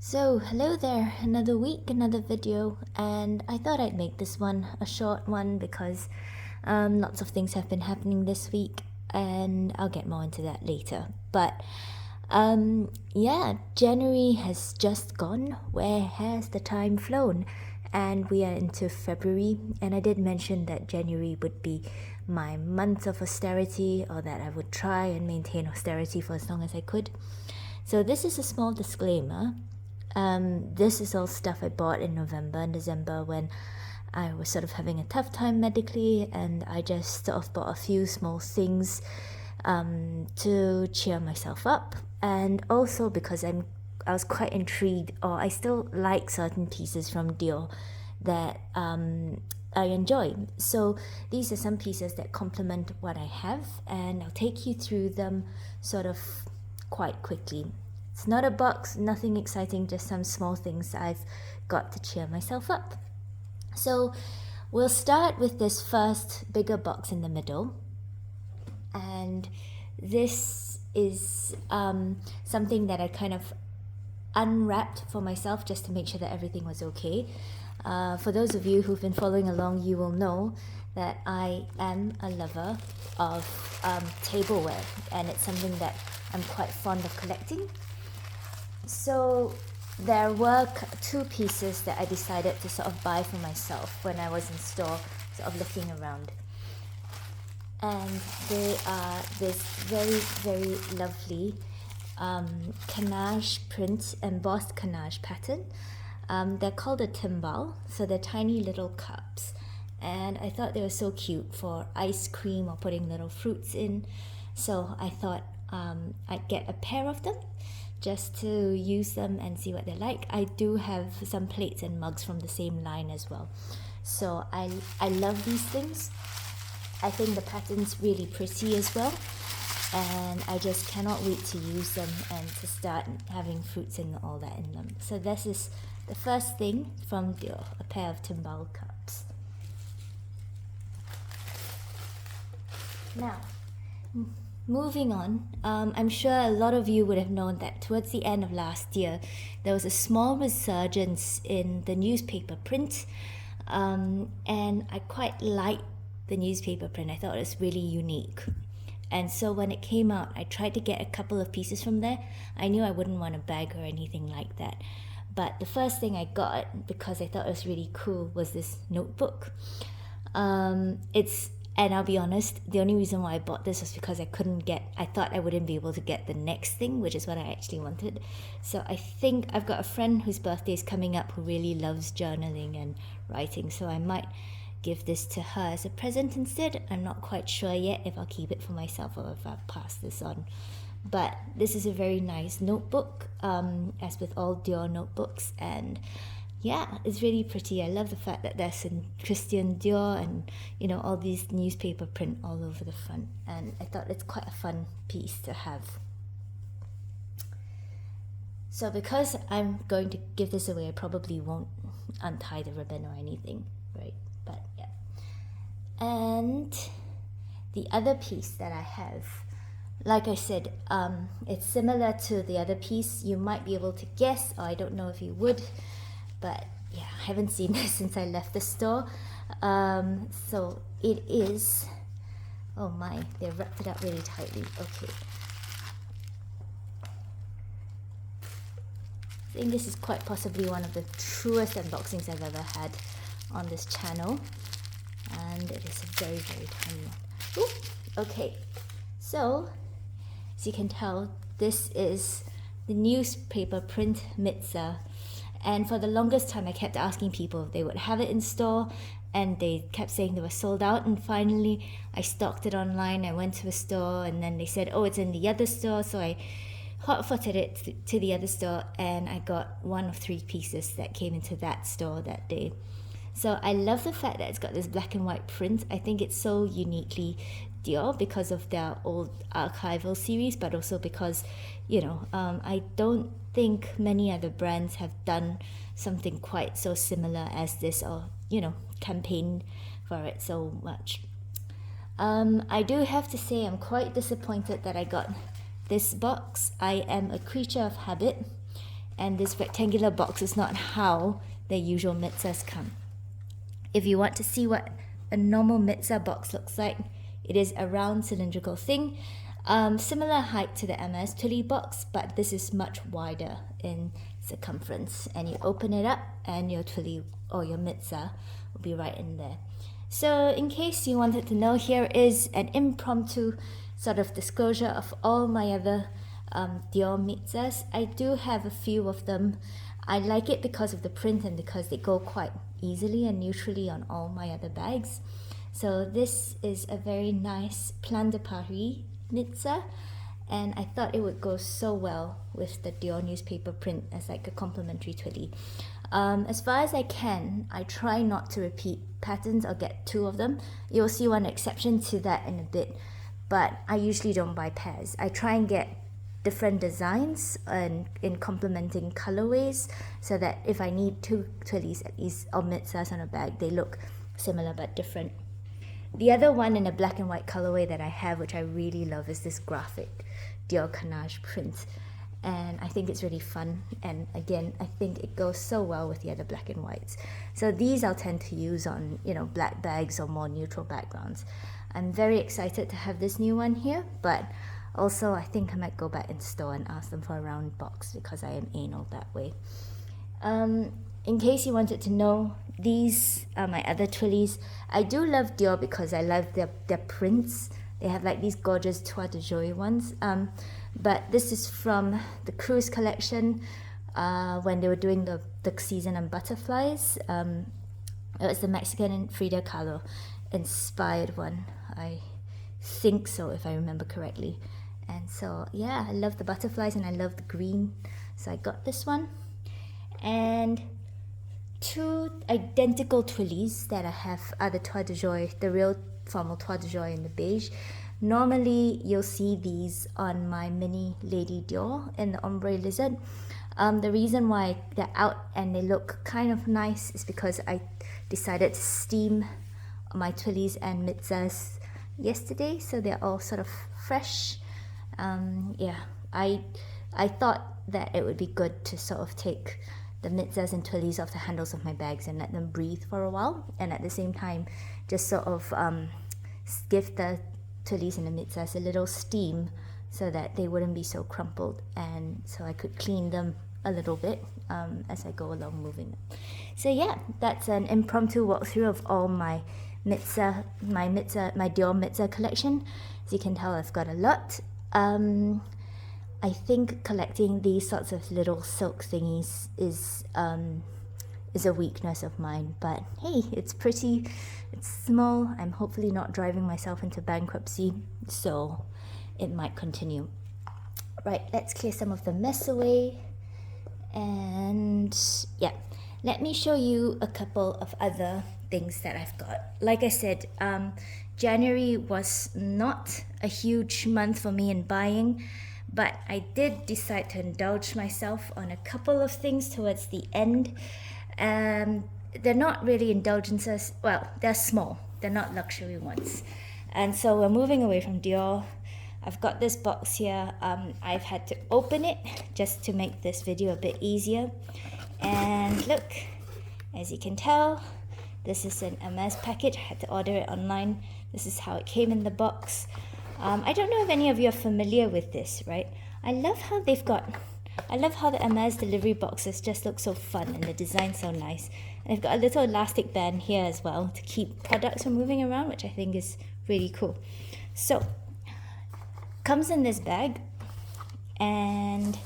So, hello there, another week, another video, and I thought I'd make this one a short one because lots of things have been happening this week, and I'll get more into that later. But yeah, January has just gone. Where has the time flown? And we are into February, and I did mention that January would be my month of austerity, or that I would try and maintain austerity for as long as I could. So, this is a small disclaimer. This is all stuff I bought in November and December when I was sort of having a tough time medically, and I just sort of bought a few small things to cheer myself up, and also because I was quite intrigued, or I still like certain pieces from Dior that I enjoy. So these are some pieces that complement what I have, and I'll take you through them sort of quite quickly. It's not a box, nothing exciting, just some small things I've got to cheer myself up. So we'll start with this first bigger box in the middle. And this is something that I kind of unwrapped for myself just to make sure that everything was okay. For those of you who've been following along, you will know that I am a lover of tableware, and it's something that I'm quite fond of collecting. So there were two pieces that I decided to sort of buy for myself when I was in store, sort of looking around. And they are this very, very lovely Canache print, embossed Canache pattern. They're called a timbal, so they're tiny little cups. And I thought they were so cute for ice cream or putting little fruits in. So I thought I'd get a pair of them just to use them and see what they're like. I do have some plates and mugs from the same line as well. So I love these things. I think the pattern's really pretty as well, and I just cannot wait to use them and to start having fruits and all that in them. So this is the first thing from Dior, a pair of timbal cups. Now, moving on, I'm sure a lot of you would have known that towards the end of last year, there was a small resurgence in the newspaper print, and I quite liked the newspaper print. I thought it was really unique. And so when it came out, I tried to get a couple of pieces from there. I knew I wouldn't want a bag or anything like that. But the first thing I got, because I thought it was really cool, was this notebook. And I'll be honest, the only reason why I bought this was because I thought I wouldn't be able to get the next thing, which is what I actually wanted. So I think I've got a friend whose birthday is coming up who really loves journaling and writing, so I might give this to her as a present instead. I'm not quite sure yet if I'll keep it for myself or if I'll pass this on. But this is a very nice notebook, as with all Dior notebooks, and yeah, it's really pretty. I love the fact that there's a Christian Dior and, you know, all these newspaper print all over the front, and I thought it's quite a fun piece to have. So because I'm going to give this away, I probably won't untie the ribbon or anything, right? But yeah. And the other piece that I have, like I said, it's similar to the other piece. You might be able to guess, or I don't know if you would, but yeah, I haven't seen this since I left the store. So it is, oh my, they wrapped it up really tightly. Okay. I think this is quite possibly one of the truest unboxings I've ever had on this channel. And it is a very, very tiny one. Ooh, okay. So, as you can tell, this is the newspaper print Mitza. And for the longest time, I kept asking people if they would have it in store, and they kept saying they were sold out. And finally, I stocked it online. I went to a store, and then they said, oh, it's in the other store. So I hot-footed it to the other store, and I got one of three pieces that came into that store that day. So I love the fact that it's got this black and white print. I think it's so uniquely Dior because of their old archival series, but also because, you know, I don't think many other brands have done something quite so similar as this, or, you know, campaigned for it so much. I do have to say I'm quite disappointed that I got this box. I am a creature of habit, and this rectangular box is not how the usual Mitsas come. If you want to see what a normal Mitsa box looks like, it is a round cylindrical thing, similar height to the MS Tuli box, but this is much wider in circumference, and you open it up and your Tuli or your Mitsa will be right in there. So in case you wanted to know, here is an impromptu sort of disclosure of all my other Dior Mitsas. I do have a few of them. I like it because of the print and because they go quite easily and neutrally on all my other bags. So this is a very nice Plan de Paris Mitsa, and I thought it would go so well with the Dior newspaper print as like a complimentary twilly. As far as I can, I try not to repeat patterns or get two of them. You'll see one exception to that in a bit, but I usually don't buy pairs. I try and get different designs and in complementing colorways, so that if I need two twillies at least or Mitsas on a bag, they look similar but different. The other one in a black and white colorway that I have, which I really love, is this graphic Dior Carnage print, and I think it's really fun, and again I think it goes so well with the other black and whites. So these I'll tend to use on, you know, black bags or more neutral backgrounds. I'm very excited to have this new one here, but also I think I might go back in store and ask them for a round box because I am anal that way. In case you wanted to know, these are my other twillies. I do love Dior because I love their prints. They have like these gorgeous Toit de Joie ones. But this is from the cruise collection when they were doing the season on butterflies. It was the Mexican Frida Kahlo inspired one. I think so, if I remember correctly. And so yeah, I love the butterflies and I love the green, so I got this one. And two identical twillies that I have are the Toit de Joie, the real formal Toit de Joie in the beige. Normally you'll see these on my mini Lady Dior in the ombre lizard. The reason why they're out and they look kind of nice is because I decided to steam my twillies and Mitsas yesterday, so they're all sort of fresh. I thought that it would be good to sort of take the Mitsas and twillies off the handles of my bags and let them breathe for a while, and at the same time just sort of give the twillies and the Mitsas a little steam so that they wouldn't be so crumpled, and so I could clean them a little bit as I go along moving them. So yeah, that's an impromptu walkthrough of all my Dior Mitsa collection. As you can tell, I've got a lot. I think collecting these sorts of little silk thingies is a weakness of mine, but hey, it's pretty, it's small. I'm hopefully not driving myself into bankruptcy, so it might continue. Right, let's clear some of the mess away, and yeah, let me show you a couple of other things that I've got. Like I said, January was not a huge month for me in buying, but I did decide to indulge myself on a couple of things towards the end. They're not really indulgences, well, they're small, they're not luxury ones. And so we're moving away from Dior. I've got this box here. I've had to open it just to make this video a bit easier. And look, as you can tell, this is an Hermès package. I had to order it online. This is how it came in the box. I don't know if any of you are familiar with this, right? I love how the Hermès delivery boxes just look so fun and the design's so nice. And they've got a little elastic band here as well to keep products from moving around, which I think is really cool. So, comes in this bag, and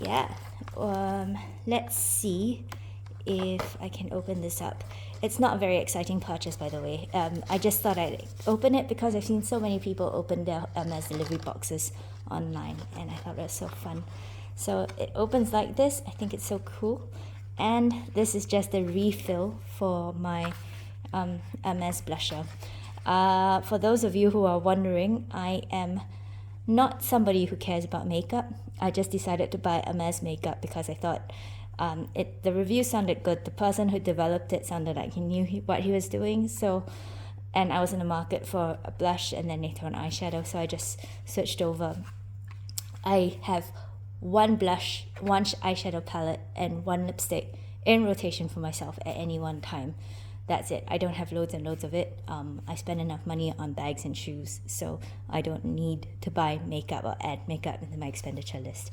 yeah, let's see if I can open this up. It's not a very exciting purchase, by the way. I just thought I'd open it because I've seen so many people open their Hermès delivery boxes online, and I thought it was so fun. So it opens like this. I think it's so cool. And this is just a refill for my Hermès blusher. For those of you who are wondering, I am not somebody who cares about makeup. I just decided to buy Hermès makeup because I thought the review sounded good. The person who developed it sounded like he knew what he was doing. So, and I was in the market for a blush and then later on eyeshadow, so I just switched over. I have one blush, one eyeshadow palette, and one lipstick in rotation for myself at any one time. That's it. I don't have loads and loads of it. I spend enough money on bags and shoes, so I don't need to buy makeup or add makeup into my expenditure list.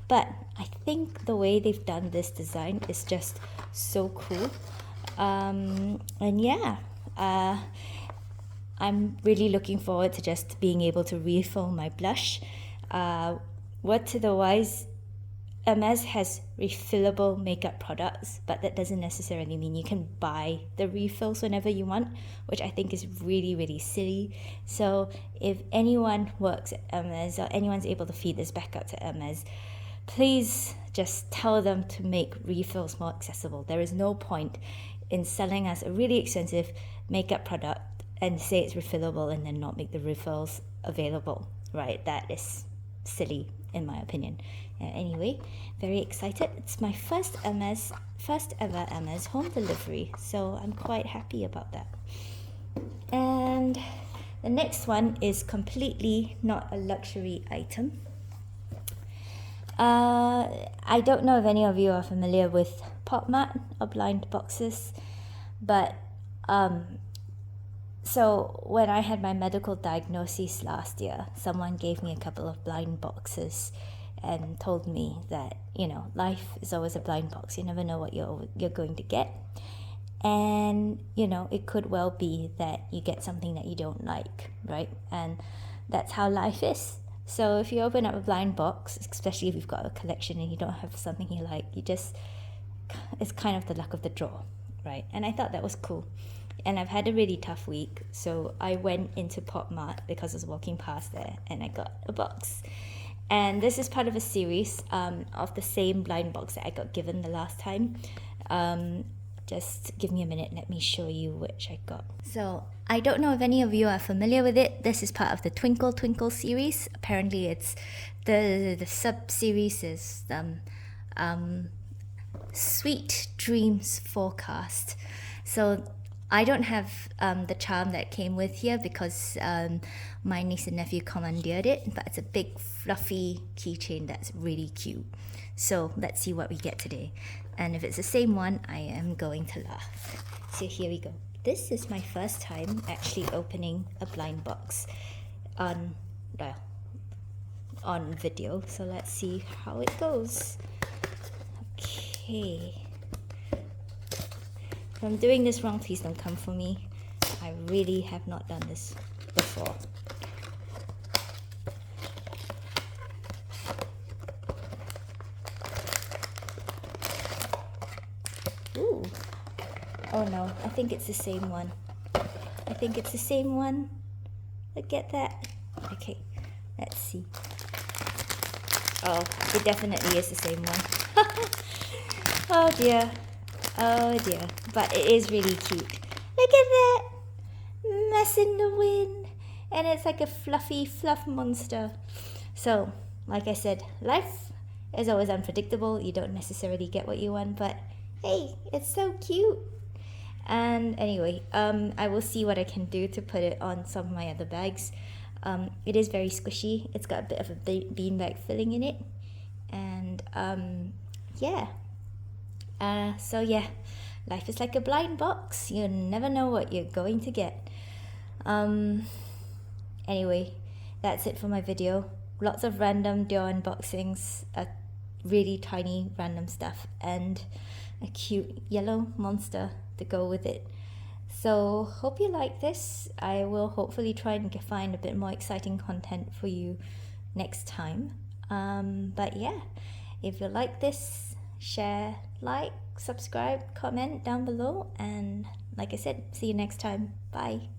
But I think the way they've done this design is just so cool. And yeah, I'm really looking forward to just being able to refill my blush. Word to the wise, Hermes has refillable makeup products, but that doesn't necessarily mean you can buy the refills whenever you want, which I think is really, really silly. So if anyone works at Hermes or anyone's able to feed this back up to Hermes, please just tell them to make refills more accessible. There is no point in selling us a really expensive makeup product and say it's refillable and then not make the refills available, right? That is silly in my opinion. Anyway, very excited. It's my first ever Hermes home delivery, so I'm quite happy about that. And the next one is completely not a luxury item. I don't know if any of you are familiar with Pop Mart or blind boxes, but so when I had my medical diagnosis last year, someone gave me a couple of blind boxes and told me that, you know, life is always a blind box. You never know what you're going to get. And, you know, it could well be that you get something that you don't like, right? And that's how life is. So if you open up a blind box, especially if you've got a collection and you don't have something you like, it's kind of the luck of the draw, right? And I thought that was cool. And I've had a really tough week, so I went into Pop Mart because I was walking past there and I got a box. And this is part of a series of the same blind box that I got given the last time. Just give me a minute, let me show you which I got. So I don't know if any of you are familiar with it. This is part of the Twinkle Twinkle series. Apparently it's the sub-series is Sweet Dreams Forecast. So I don't have the charm that came with here because my niece and nephew commandeered it, but it's a big fluffy keychain that's really cute. So let's see what we get today. And if it's the same one, I am going to laugh. So here we go. This is my first time actually opening a blind box on video. So let's see how it goes. Okay. If I'm doing this wrong, please don't come for me. I really have not done this before. Ooh. Oh no, I think it's the same one. Look at that. Okay, let's see. Oh, it definitely is the same one. Oh dear. But it is really cute. Look at that! Mess in the wind. And it's like a fluffy fluff monster. So, like I said, life is always unpredictable. You don't necessarily get what you want, but hey, it's so cute. And anyway, I will see what I can do to put it on some of my other bags. It is very squishy. It's got a bit of a beanbag filling in it. And yeah. So yeah, life is like a blind box. You never know what you're going to get. Anyway, that's it for my video. Lots of random Dior unboxings, really tiny random stuff, and a cute yellow monster to go with it. So hope you like this. I will hopefully try and find a bit more exciting content for you next time. But yeah, if you like this, share, like, subscribe, comment down below, and like I said, see you next time. Bye.